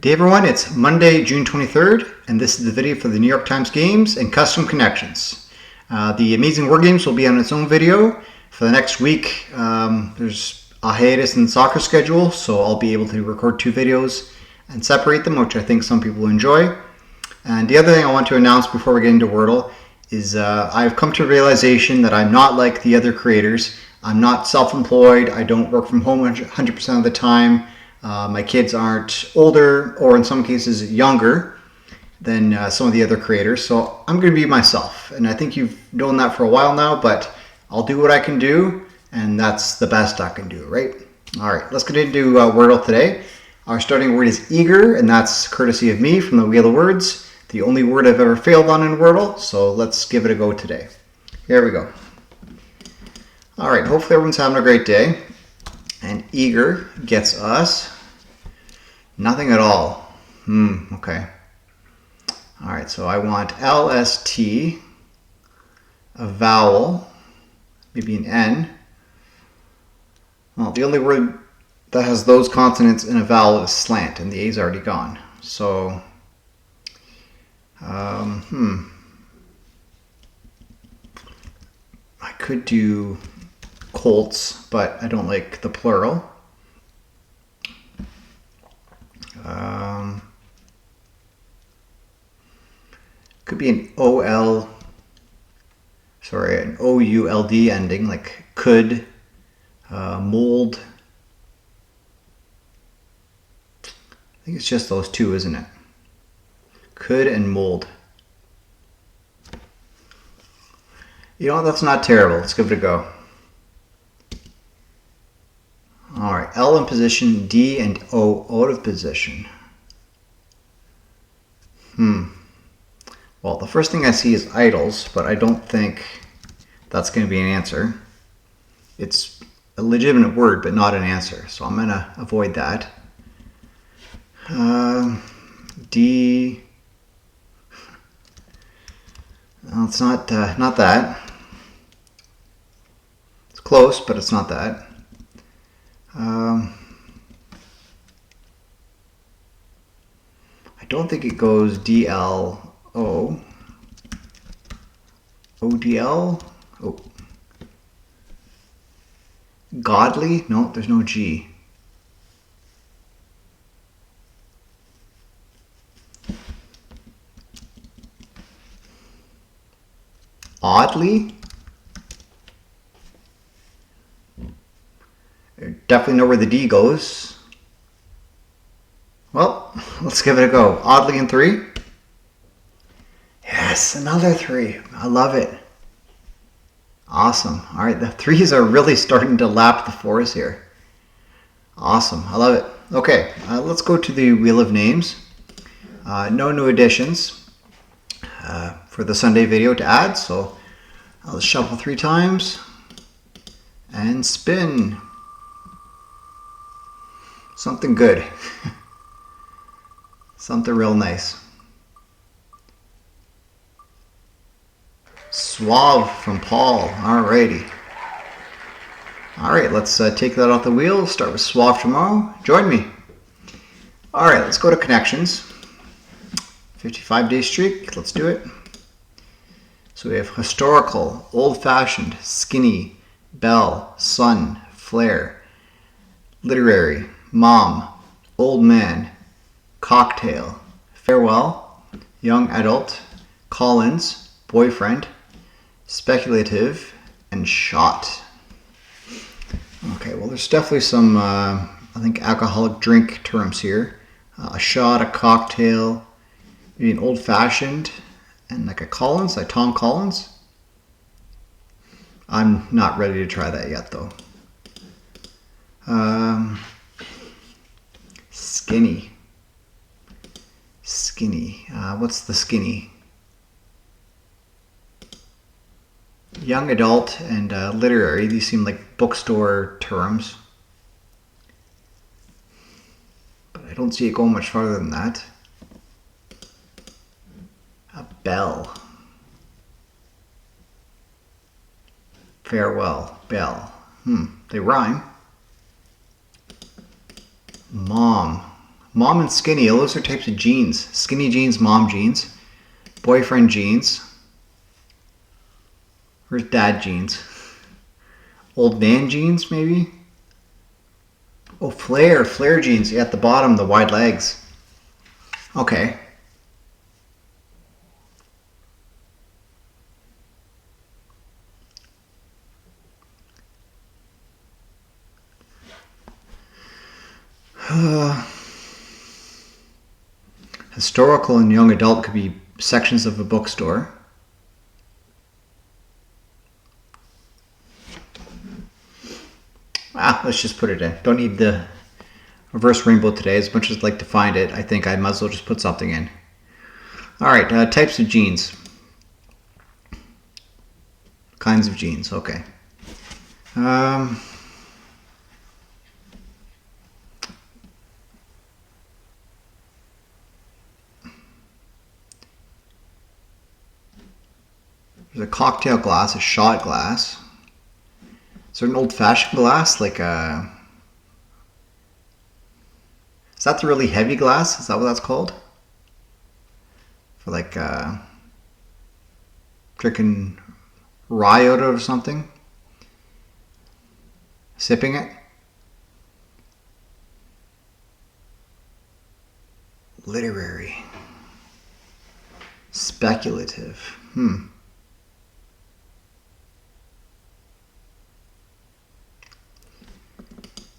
Good day everyone, it's Monday, June 23rd, and this is the video for the New York Times Games and Custom Connections. The Amazing Word Games will be on its own video. For the next week, there's a hiatus in the soccer schedule, so I'll be able to record two videos and separate them, which I think some people enjoy. And the other thing I want to announce before we get into Wordle is I've come to a realization that I'm not like the other creators. I'm not self-employed, I don't work from home 100% of the time. My kids aren't older, or in some cases younger, than some of the other creators. So I'm going to be myself. And I think you've known that for a while now, but I'll do what I can do, and that's the best I can do, right? All right, let's get into Wordle today. Our starting word is eager, and that's courtesy of me from the Wheel of Words, the only word I've ever failed on in Wordle. So let's give it a go today. Here we go. All right, hopefully everyone's having a great day. And eager gets us nothing at all. Okay. All right, so I want LST, a vowel, maybe an N. Well, the only word that has those consonants in a vowel is slant, and the A's already gone. So, I could do Colts, but I don't like the plural. Could be an an O-U-L-D ending, like could, mold. I think it's just those two, isn't it? Could and mold. You know what, that's not terrible. Let's give it a go. All right, L in position, D and O out of position. Well, the first thing I see is idols, but I don't think that's going to be an answer. It's a legitimate word, but not an answer, so I'm going to avoid that. D. No, it's not that. It's close, but it's not that. I don't think it goes D-L-O. O-D-L? Oh. Godly? No, there's no G. Oddly? I definitely know where the D goes. Well, let's give it a go. Oddly in 3. Yes, another 3. I love it. Awesome. All right, the 3s are really starting to lap the 4s here. Awesome. I love it. Okay, let's go to the Wheel of Names. No new additions for the Sunday video to add, so I'll shuffle 3 times and spin. Something good. Something real nice. Suave from Paul. Alrighty. Alright, let's take that off the wheel. Start with Suave tomorrow. Join me. Alright, let's go to Connections. 55-day streak. Let's do it. So we have historical, old-fashioned, skinny, belle, sun, flare, literary, mom, old man, cocktail, farewell, young adult, Collins, boyfriend, speculative, and shot. Okay, well there's definitely some, I think, alcoholic drink terms here. A shot, a cocktail, maybe an old-fashioned, and like a Collins, like Tom Collins. I'm not ready to try that yet, though. Skinny. Skinny. What's the skinny? Young adult and literary. These seem like bookstore terms. But I don't see it going much farther than that. A bell. Farewell. Bell. They rhyme. Mom. Mom and skinny. Those are types of jeans. Skinny jeans, mom jeans. Boyfriend jeans. Where's dad jeans? Old man jeans, maybe? Oh, flare jeans. Yeah, at the bottom, the wide legs. Okay. Historical and young adult could be sections of a bookstore. Let's just put it in. Don't need the reverse rainbow today. As much as I'd like to find it, I think I might as well just put something in. Alright, types of jeans. Kinds of jeans, okay. There's a cocktail glass, a shot glass. Is there an old-fashioned glass, like a... Is that the really heavy glass? Is that what that's called? For like drinking rye out of or something? Sipping it? Literary. Speculative.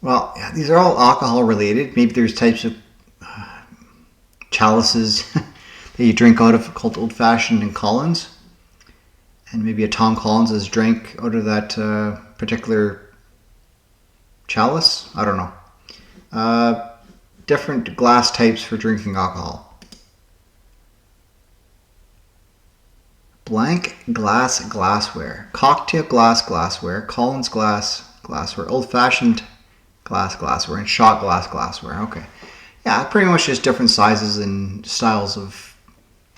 Well, yeah, these are all alcohol related. Maybe there's types of chalices that you drink out of called Old Fashioned and Collins. And maybe a Tom Collins is drank out of that particular chalice. I don't know. Different glass types for drinking alcohol. Blank glass glassware. Cocktail glass glassware. Collins glass glassware. Old Fashioned glassware, and shot glassware. Okay. Yeah, pretty much just different sizes and styles of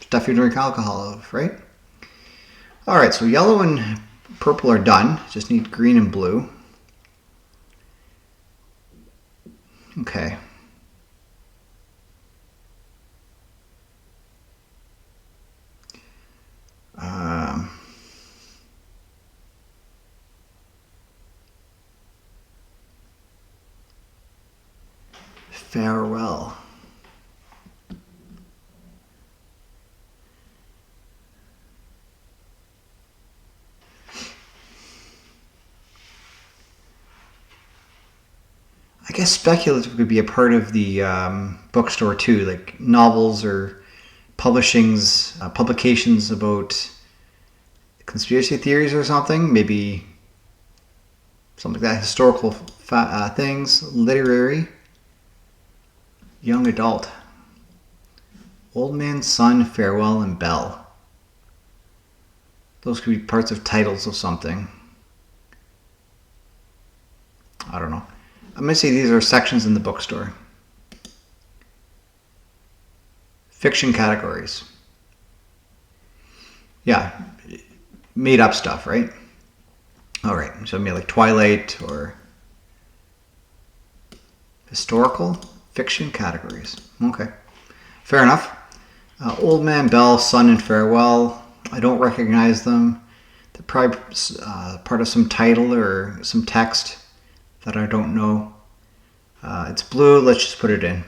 stuff you drink alcohol of, right? Alright, so yellow and purple are done. Just need green and blue. Okay. Farewell. I guess speculative could be a part of the bookstore too, like novels or publications about conspiracy theories or something. Maybe something like that. Historical things, literary. Young adult. Old man, son, farewell, and bell. Those could be parts of titles of something. I don't know. I'm going to say these are sections in the bookstore. Fiction categories. Yeah, made up stuff, right? Alright, so maybe like Twilight or historical. Fiction categories. Okay. Fair enough. Old Man, Bell, Son, and Farewell. I don't recognize them. They're probably part of some title or some text that I don't know. It's blue. Let's just put it in.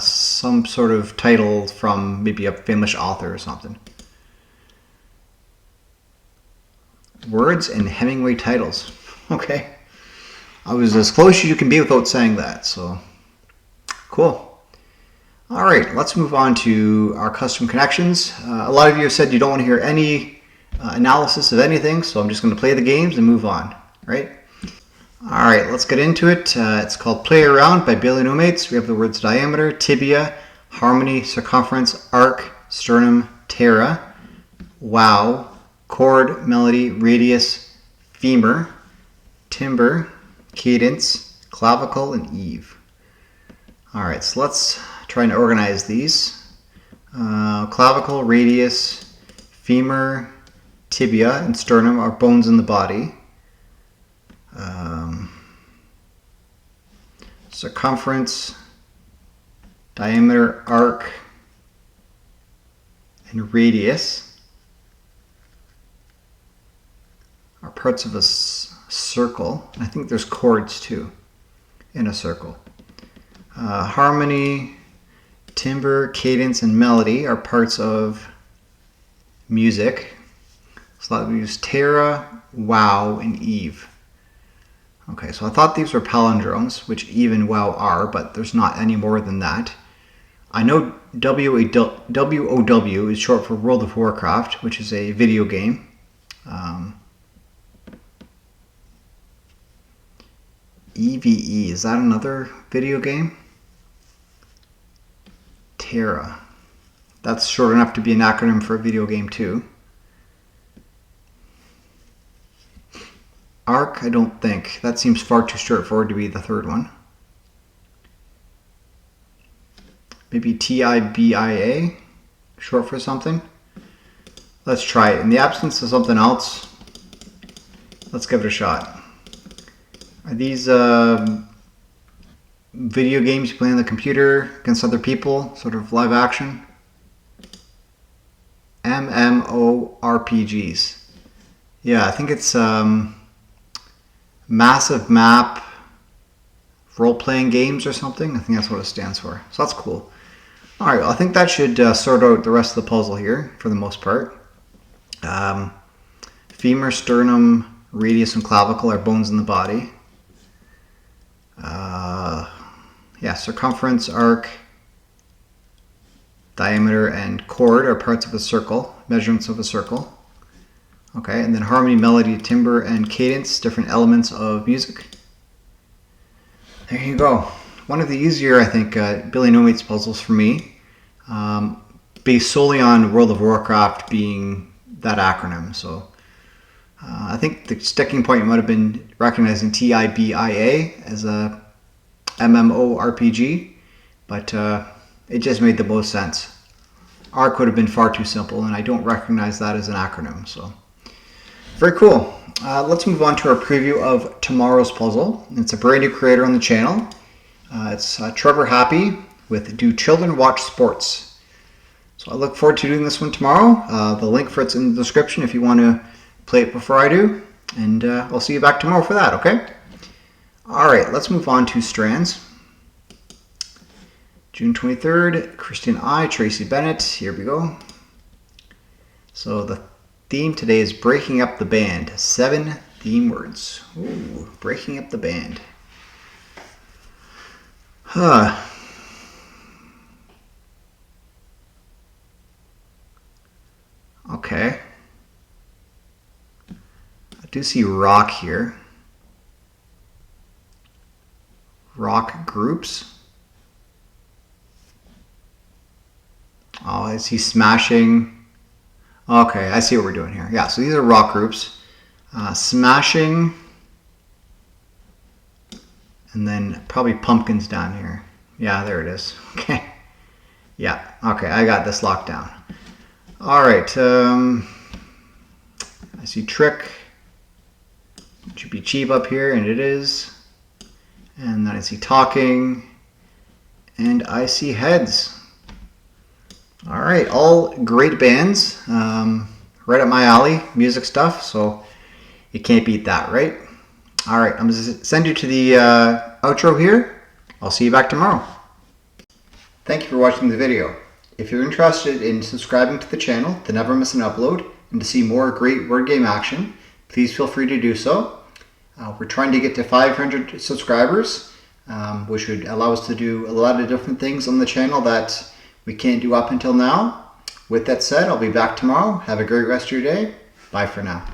Some sort of title from maybe a famous author or something. Words and Hemingway titles. Okay. I was as close as you can be without saying that, so... Cool. All right, let's move on to our custom connections. A lot of you have said you don't want to hear any analysis of anything, so I'm just going to play the games and move on, right? All right, let's get into it. It's called Play Around by Biily No Mates. We have the words diameter, tibia, harmony, circumference, arc, sternum, terra, wow, chord, melody, radius, femur, timber, cadence, clavicle, and eve. All right, so let's try and organize these. Clavicle, radius, femur, tibia, and sternum are bones in the body. Circumference, diameter, arc, and radius are parts of a circle. I think there's chords too in a circle. Harmony, timbre, cadence, and melody are parts of music. So we use Tara, wow, and Eve. Okay, so I thought these were palindromes, which Eve and wow are, but there's not any more than that. I know WOW is short for World of Warcraft, which is a video game. EVE, is that another video game? Terra. That's short enough to be an acronym for a video game too. ARC, I don't think. That seems far too straightforward to be the third one. Maybe TIBIA, short for something. Let's try it. In the absence of something else, let's give it a shot. Are these video games you play on the computer against other people, sort of live action? MMORPGs. Yeah, I think it's massive map role-playing games or something. I think that's what it stands for. So that's cool. All right, well, I think that should sort out the rest of the puzzle here for the most part. Femur, sternum, radius, and clavicle are bones in the body. Yeah, circumference, arc, diameter, and chord are parts of a circle, measurements of a circle. Okay, and then harmony, melody, timbre, and cadence, different elements of music. There you go. One of the easier, I think, Biily No Meats puzzles for me, based solely on World of Warcraft being that acronym. So I think the sticking point might have been recognizing TIBIA as a MMORPG, but it just made the most sense. ARC would have been far too simple, and I don't recognize that as an acronym. So very cool. Let's move on to our preview of tomorrow's puzzle. It's a brand new creator on the channel. It's Trevor Happy with Do Children Watch Sports? So I look forward to doing this one tomorrow. The link for it's in the description if you want to play it before I do. And I'll see you back tomorrow for that, okay? All right, let's move on to strands. June 23rd, Christian I, Tracy Bennett. Here we go. So the theme today is breaking up the band. 7 theme words. Ooh, breaking up the band. Okay. I do see rock here. Rock groups. Oh, I see smashing. Okay, I see what we're doing here. Yeah, so these are rock groups. Smashing. And then probably pumpkins down here. Yeah, there it is. Okay. Yeah, okay, I got this locked down. All right. I see trick. It should be cheap up here, and it is. And then I see talking. And I see heads. All right, all great bands. Right up my alley, music stuff. So you can't beat that, right? All right, I'm going to send you to the outro here. I'll see you back tomorrow. Thank you for watching the video. If you're interested in subscribing to the channel to never miss an upload and to see more great word game action, please feel free to do so. We're trying to get to 500 subscribers, which would allow us to do a lot of different things on the channel that we can't do up until now. With that said, I'll be back tomorrow. Have a great rest of your day. Bye for now.